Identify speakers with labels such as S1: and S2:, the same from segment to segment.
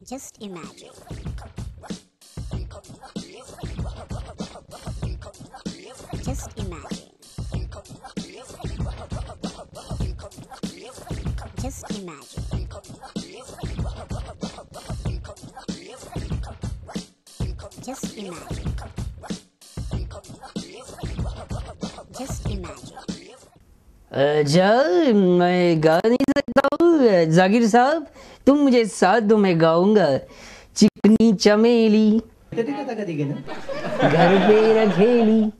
S1: Just imagine. Just imagine. Just imagine. Just imagine. Just imagine.
S2: जब मैं गा नहीं सकता हूँ जाकिर साहब, तुम मुझे साथ दो, मैं गाऊंगा। चिकनी चमेली घर पे रखेली,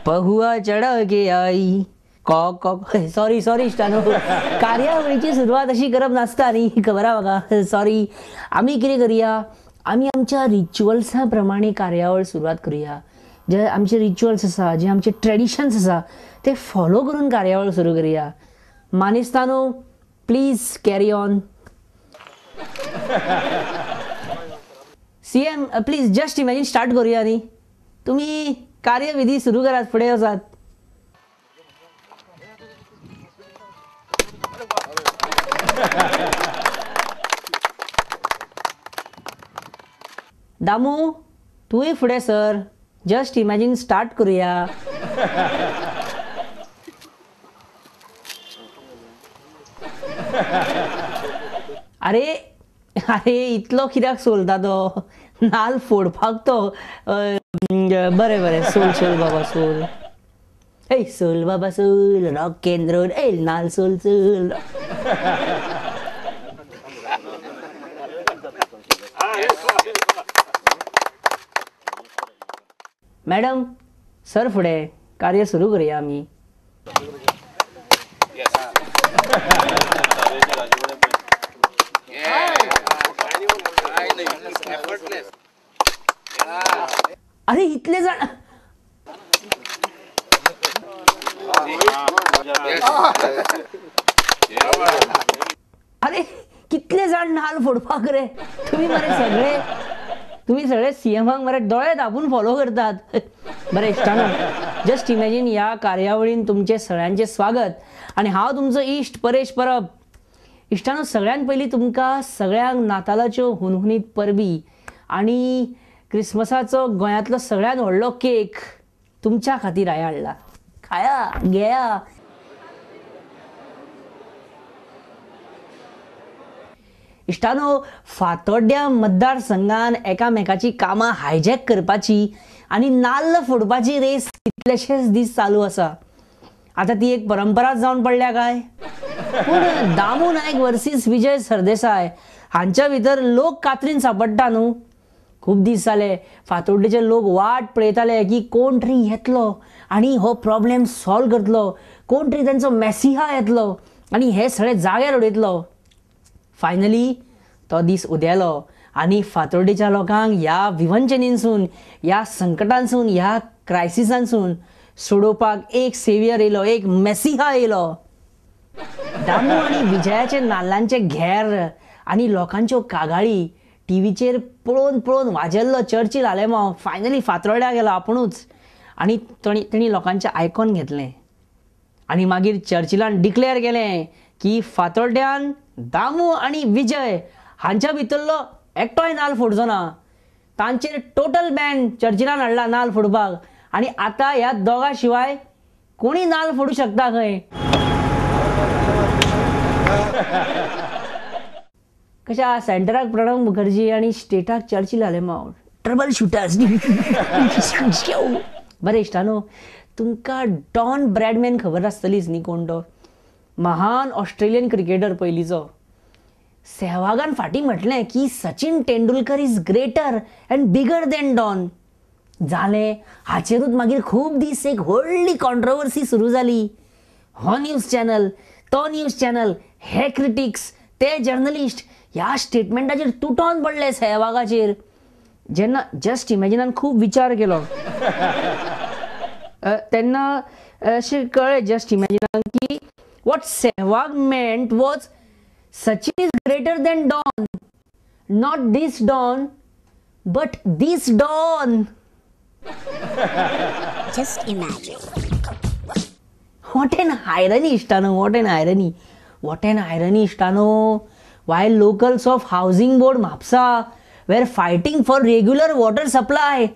S2: पहुआ चढा के आई कॉक कॉक। सॉरी सॉरी स्टानो, कार्यावळीची सुरुवात अशी करप नासता न्ही, खबर हा म्हाका। सॉरी, आमी कितें करुया, आमी आमच्या रिच्युअल्सा प्रमाणे कार्यावळ सुरवात करुया। जे आमचे रिच्युअल्स आसा, जे आमचे ट्रेडिशन्स आसा, ते फॉलो करून कार्यावळ सुरू करुया। मानेस्तानो, please carry on. CM please just imagine start करूया न्ही। तुम्ही कार्यविधी सुरू करात, फुडें वचात। दामू, तूय फुडें सर, जस्ट इमॅजिन स्टार्ट करूया। अरे अरे इतलो कित्याक सोलता तो? नाल फोडपाक तो। बरें बरें, सोल सोल बाबा सोल। ए सोल बाबा सोल, रॉक एंड रोल, ए नाल सोल सोल। मॅडम, सर फुडें, कार्य सुरू करूया आमी। अरे इतले जाण, अरे कितले जाण नाल फोडपाक रे? तुम्ही सगळे सीएमाक मरे डोळे धापून फॉलो करतात। बरें इश्टानो, जस्ट इमॅजिन ह्या कार्यावळीन तुमचे सगळ्यांचे स्वागत, आणि हांव तुमचो इश्ट परेश परब। इश्टानो, सगळ्यात पयलीं तुमकां सगळ्यांक नातालाच्यो हुनहुनीत परबी आणि क्रिसमसाचो गोंयांतलो सगळ्यात व्हडलो केक तुमच्या खातीर हांवें हाडला। खाया, घेया। इश्टानो, फातोड्ड्या मतदारसंघान एकामेकाची कामां हायजॅक करपाची आणि नाल्ल फोडपाची रेस कितलेशेच दीस चालू आसा। आता ती एक परंपराच जावन पडल्या काय? पूण दामू नायक वर्सीस विजय सरदेसाय हांच्या भितर लोक कात्रीन सांपडटा न्हू। खूब दीस जाले फातोड्डेचे लोक वाट पळयताले की कोण तरी येतलो आणि हो प्रॉब्लेम सॉल्व करतलो, कोण तरी तांचो मेसिहा येतलो आणि हे सगळे जाग्यार उडयतलो। फायनली तो दीस उदेलो आणि फातोड्डेच्या लोकांक ह्या विवंचनेनसून, ह्या संकटांसून, ह्या क्रायसिसांसून सोडोवपाक एक सेवियर येयलो, एक मेसिहा येयलो। दामू आणि विजयाचे नाल्लांचे घेर आणि लोकांच्यो कागाळी टीव्हीचेर पळोवन पळोवन वाजेल्लो चर्चिल आलेमांव फायनली फातोड्ड्या गेलो आपुणूच, आणि ताणी लोकांचें आयकून घेतलें। आणि मागीर चर्चिलान डिक्लेअर केलें की फातोड्ड्यान दामू आणि विजय हांच्या भितरलो एकटोय नाल फोडचो ना। तांचेर टोटल बॅन चर्चिलान हाडला नाल फोडपाक, आणि आता ह्या दोगां शिवाय कोणी नाल फोडू शकता खंय? कशा सेंटराक प्रणब मुखर्जी आणि स्टेटाक चर्चिल आलेमांव, ट्रबल शूटर्स। बरें इश्टानो, तुमकां डॉन ब्रॅडमॅन खबर आसतलीच न्ही कोण तो? महान ऑस्ट्रेलियन क्रिकेटर पयलींचो। सेहवागान फाटीं म्हटलें की Sachin Tendulkar is greater and bigger than Don. जालें, हाचेरूच मागीर खूब दीस एक व्हडली कॉन्ट्रोवर्सी सुरू जाली। हो न्यूज चॅनल, तो न्यूज चॅनल, हे क्रिटिक्स, ते जर्नलिस्ट ह्या स्टेटमेंटाचेर तुटोन पडले सेहवागाचेर। जेन्ना जस्ट इमॅजिनान खूब विचार केलो तेन्ना अशें कळ्ळें जस्ट इमॅजिनान की what Sehwag meant was Sachin is greater than Don, not this Don, but this Don.
S1: Just imagine.
S2: What an irony, Ishtano, what an irony. What an irony, Ishtano. While locals of Housing Board Mapsa were fighting for regular water supply.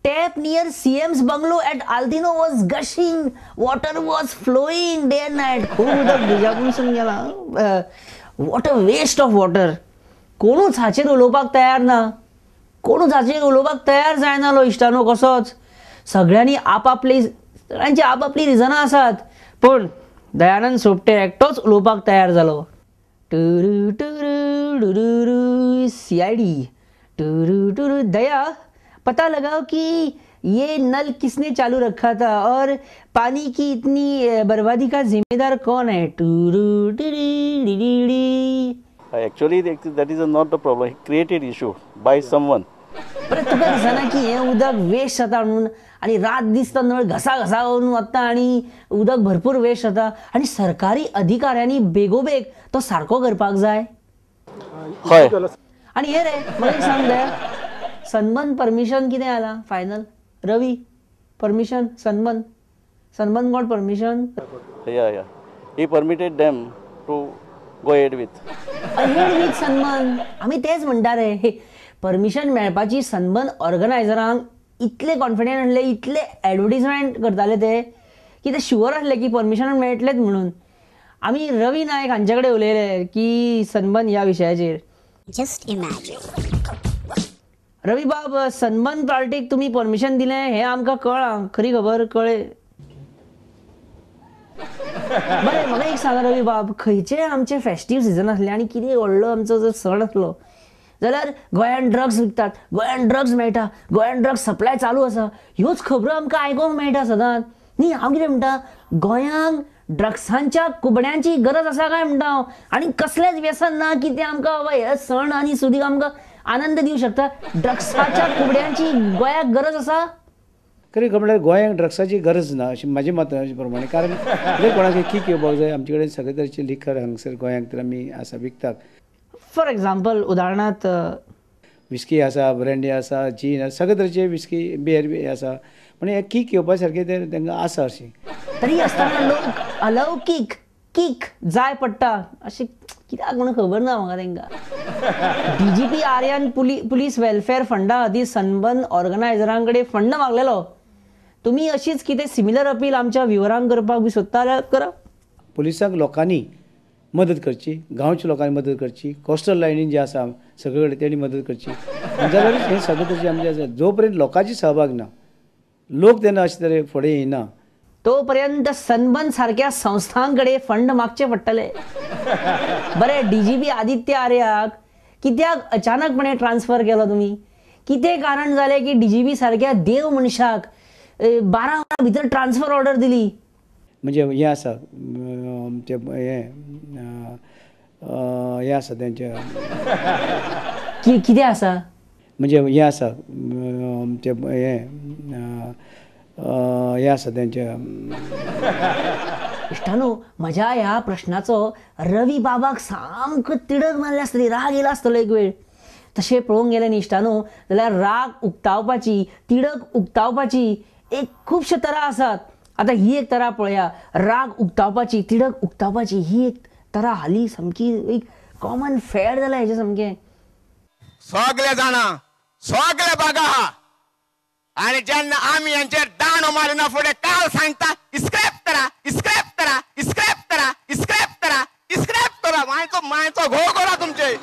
S2: Tap near CM's bungalow at Altino was gushing. Water was flowing day and night. What a waste of water. कोणूच हाचेर उलोवपाक तयार ना. कोणूच हाचेर उलोवपाक तयार जायनालो इश्टानो कसोच. सगळ्यांनी सगळ्यांची आपापली रिजनां आसात. पूण दयानंद सोपटे एकटोच उलोवपाक तयार जालो. टुरू टुरू टुरू CID. टुरू टुरू दया, पता लगाओ कि ये नल किसने चालू रखा था और पानी की इतनी बर्बादी का जिम्मेदार कौन है? टुरू टुरू.
S3: Actually, that is not the problem. He created issue by someone.
S2: पण तुका दिसना की हे उदक वेस्ट जाता म्हणून आणि रात दीस तो नळ घसा घसा करून वता आणि उदक भरपूर वेस्ट जाता आणि सरकारी अधिकाऱ्यांनी बेगोबेग तो सारको करपाक जाय.
S3: हय.
S2: आणि हे रे मला एक सांग दे, सनबर्न परमिशन कितें आला final? Ravi permission, Sunburn got permission.
S3: Yeah. He permitted them to go ahead with.
S2: Sunburn. आम्ही तेच म्हणटा रे, हे परमिशन मेळपाची सनबर्न ऑर्गनायझरांक इतले कॉन्फिडंट आसले, इतले एडवर्टिजमेंट करताले ते की ते शुअर आसले की परमिशन मेळटलेच म्हणून. आम्ही रवी नायक हांचे कडेन उलयले की सनबर्न ह्या विशयाचेर.
S1: Just imagine.
S2: रवी बाब, सनबर्न पार्टीक तुम्ही परमिशन दिलें हें आमकां कळ्ळां, खरी खबर कळ्ळें. बरें, म्हाका एक सांगा रवी बाब, खंयचे आमचे फेस्टीव सिजन आसले आनी कितें व्हडलो आमचो जर सण आसलो जाल्यार गोंयांत ड्रग्स विकतात, गोंयांत ड्रग्स मेळटा, गोंयांत ड्रग्स सप्लाय चालू आसा, ह्योच खबरो आमकां आयकूंक मेळटा सदांच. न्ही, हांव कितें म्हणटा, गोंयांक ड्रग्सांच्या कुबड्यांची गरज आसा काय म्हणटा हांव. आनी कसलेंच व्यसन ना की ते आमकां बाबा हे सण आनी सुदीक आमकां आनंद दिवं शकता. ड्रग्साच्या कुबड्यांची गोंयाक गरज आसा?
S4: खरें म्हणल्यार गोंयांक ड्रग्साची गरज ना अशें म्हाजें मत प्रमाणे. कारण जर कोणाक किक येवपाक जाय, आमचे कडेन सगळे तरेचे लिकर हांगसर गोंयांक तर आमी आसा विकतात.
S2: फॉर एक्झाम्पल, उदाहरणार्थ
S4: विस्की आसा, ब्रँडी आसा, जीन आसा, सगळे तरेचे विस्की बियर बी आसा. म्हणजे हे किक येवपा सारकें ते तांकां आसा अशें.
S2: तरी आसतना लोक अलौकीक किक जाय पडटा अशें कित्याक म्हणून खबर ना म्हाका तांकां. DGP आर्यान पुलीस वेलफेअर फंडा खातीर सनबर्न ऑर्गनायझरां कडेन फंड मागलेलो. तुमी अशीच कितें सिमिलर अपील आमच्या व्ह्युअरांक करपाक बी सोदता जाल्यार करा.
S4: पुलिसांक लोकांनी मदत करची, गांवच्या लोकांनी मदत करची, कोस्टल लायनीन जे आसा सगळे कडेन तेणी मदत करची. जाल्यार हें सगळें तशें आमचें आसा. जो पर्यंत लोकांची सहभाग ना, लोक तेन्ना अशे तरेन फुडें येयना,
S2: तोपर्यंत सनबर्न सारख्या संस्थांकडे फंड मागचे पडटले. बरे, DGP आदित्य आर्याक कित्याक अचानकपणे ट्रान्सफर केलो तुमी? कितें कारण जालें की DGP सारख्या देव मनशाक 12 वरां भितर ट्रान्सफर ऑर्डर दिली?
S4: म्हणजे हें आसा ते हें आसा तेंचें
S2: कितें आसा?
S4: म्हणजे हें आसा ते हें आसा तेंचें.
S2: इश्टानो, म्हज्या ह्या प्रश्नाचो रवी बाबाक सामको तिडक मारली आसतली, राग येयला आसतलो एक वेळ. तशें पळोवंक गेलें न्ही इश्टानो, जाल्यार राग उक्तावपाची, तिडक उक्तावपाची एक खुबश्यो तरा आसात. आतां ही एक तरा पळया, राग उक्तावपाची, तिडक उक्तावपाची ही एक तरा हालीं सामकी एक कॉमन फॅड जालां हेजें सामकें.
S5: सगळे जाणां, सगळे बघा आणि जेन्ना आमी यांचेर दांडो मारिना फुडें काल सांगता इस्क्रेप करा, इस्क्रेप करा, इस्क्रेप करा, इस्क्रेप करा, इस्क्रेप करा. मायचो घोळ करा तुमचे.